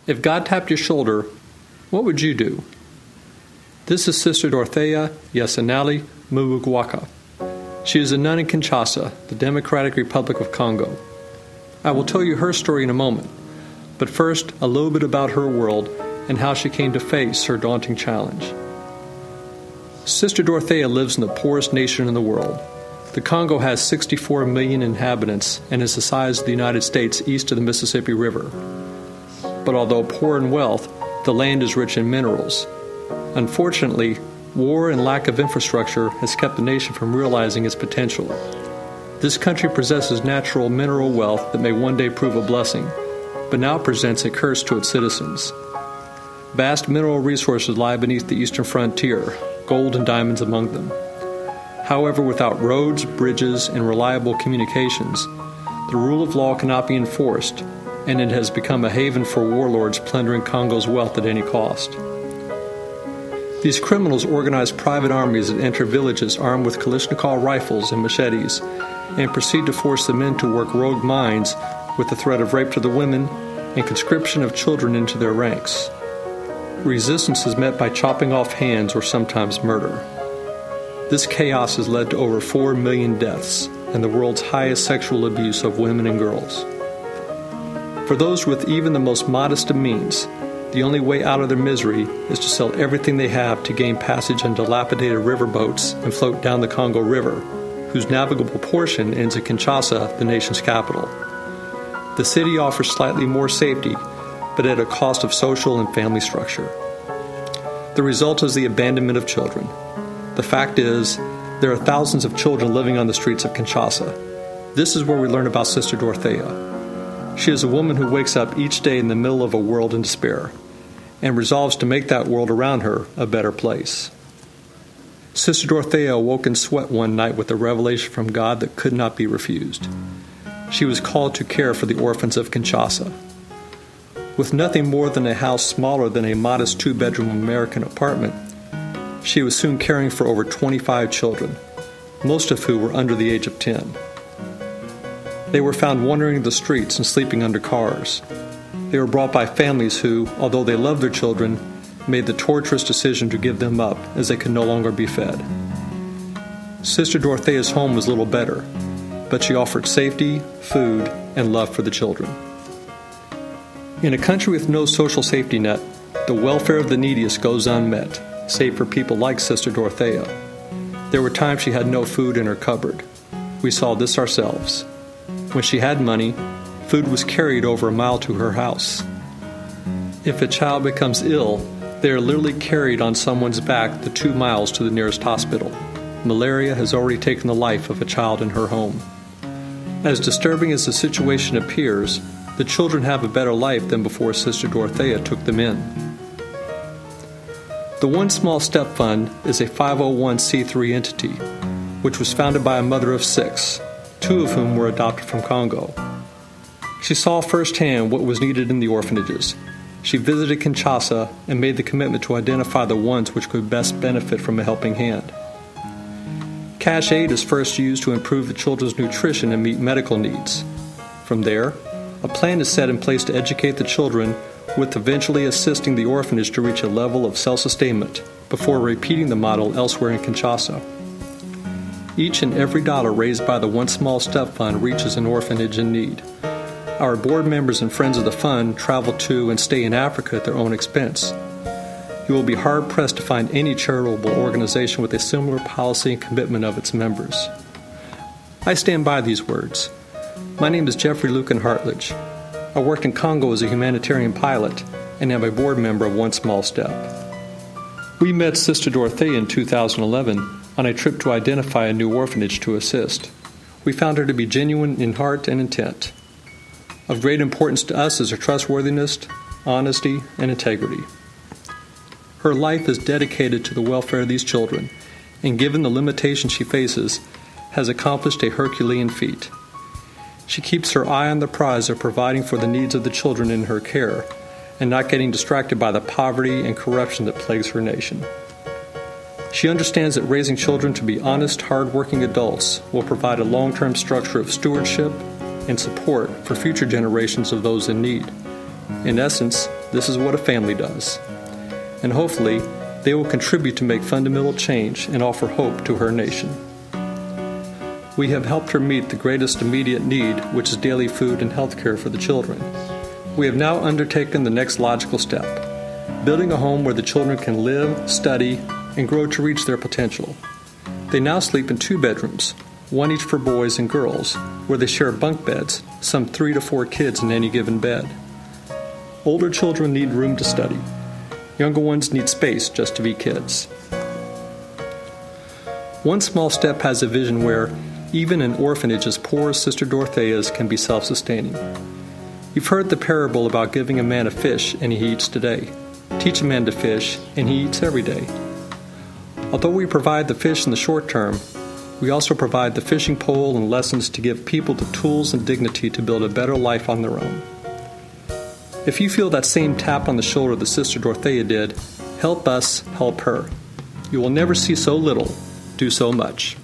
If God tapped your shoulder, what would you do? This is Sister Dorothea Yasanali Mubugwaka. She is a nun in Kinshasa, the Democratic Republic of Congo. I will tell you her story in a moment, but first a little bit about her world and how she came to face her daunting challenge. Sister Dorothea lives in the poorest nation in the world. The Congo has 64 million inhabitants and is the size of the United States east of the Mississippi River. But although poor in wealth, the land is rich in minerals. Unfortunately, war and lack of infrastructure has kept the nation from realizing its potential. This country possesses natural mineral wealth that may one day prove a blessing, but now presents a curse to its citizens. Vast mineral resources lie beneath the eastern frontier, gold and diamonds among them. However, without roads, bridges, and reliable communications, the rule of law cannot be enforced, and it has become a haven for warlords plundering Congo's wealth at any cost. These criminals organize private armies that enter villages armed with Kalashnikov rifles and machetes and proceed to force the men to work rogue mines with the threat of rape to the women and conscription of children into their ranks. Resistance is met by chopping off hands or sometimes murder. This chaos has led to over 4 million deaths and the world's highest sexual abuse of women and girls. For those with even the most modest of means, the only way out of their misery is to sell everything they have to gain passage on dilapidated riverboats and float down the Congo River, whose navigable portion ends at Kinshasa, the nation's capital. The city offers slightly more safety, but at a cost of social and family structure. The result is the abandonment of children. The fact is, there are thousands of children living on the streets of Kinshasa. This is where we learn about Sister Dorothea. She is a woman who wakes up each day in the middle of a world in despair and resolves to make that world around her a better place. Sister Dorothea awoke in sweat one night with a revelation from God that could not be refused. She was called to care for the orphans of Kinshasa. With nothing more than a house smaller than a modest 2-bedroom American apartment, she was soon caring for over 25 children, most of who were under the age of 10. They were found wandering the streets and sleeping under cars. They were brought by families who, although they loved their children, made the torturous decision to give them up as they could no longer be fed. Sister Dorothea's home was little better, but she offered safety, food, and love for the children. In a country with no social safety net, the welfare of the neediest goes unmet, save for people like Sister Dorothea. There were times she had no food in her cupboard. We saw this ourselves. When she had money, food was carried over a mile to her house. If a child becomes ill, they are literally carried on someone's back the 2 miles to the nearest hospital. Malaria has already taken the life of a child in her home. As disturbing as the situation appears, the children have a better life than before Sister Dorothea took them in. The One Small Step Fund is a 501c3 entity, which was founded by a mother of 6, 2 of whom were adopted from Congo. She saw firsthand what was needed in the orphanages. She visited Kinshasa and made the commitment to identify the ones which could best benefit from a helping hand. Cash aid is first used to improve the children's nutrition and meet medical needs. From there, a plan is set in place to educate the children, with eventually assisting the orphanage to reach a level of self-sustainment before repeating the model elsewhere in Kinshasa. Each and every dollar raised by the One Small Step Fund reaches an orphanage in need. Our board members and friends of the fund travel to and stay in Africa at their own expense. You will be hard-pressed to find any charitable organization with a similar policy and commitment of its members. I stand by these words. My name is Jeffrey Lucan Hartledge. I worked in Congo as a humanitarian pilot and am a board member of One Small Step. We met Sister Dorothea in 2011 on a trip to identify a new orphanage to assist. We found her to be genuine in heart and intent. Of great importance to us is her trustworthiness, honesty, and integrity. Her life is dedicated to the welfare of these children, and given the limitations she faces, has accomplished a Herculean feat. She keeps her eye on the prize of providing for the needs of the children in her care, and not getting distracted by the poverty and corruption that plagues her nation. She understands that raising children to be honest, hard-working adults will provide a long-term structure of stewardship and support for future generations of those in need. In essence, this is what a family does. And hopefully, they will contribute to make fundamental change and offer hope to her nation. We have helped her meet the greatest immediate need, which is daily food and health care for the children. We have now undertaken the next logical step, building a home where the children can live, study, and grow to reach their potential. They now sleep in 2 bedrooms, one each for boys and girls, where they share bunk beds, some 3 to 4 kids in any given bed. Older children need room to study. Younger ones need space just to be kids. One small step has a vision where even an orphanage as poor as Sister Dorothea's can be self-sustaining. You've heard the parable about giving a man a fish and he eats today. Teach a man to fish and he eats every day. Although we provide the fish in the short term, we also provide the fishing pole and lessons to give people the tools and dignity to build a better life on their own. If you feel that same tap on the shoulder that Sister Dorothea did, help us help her. You will never see so little, do so much.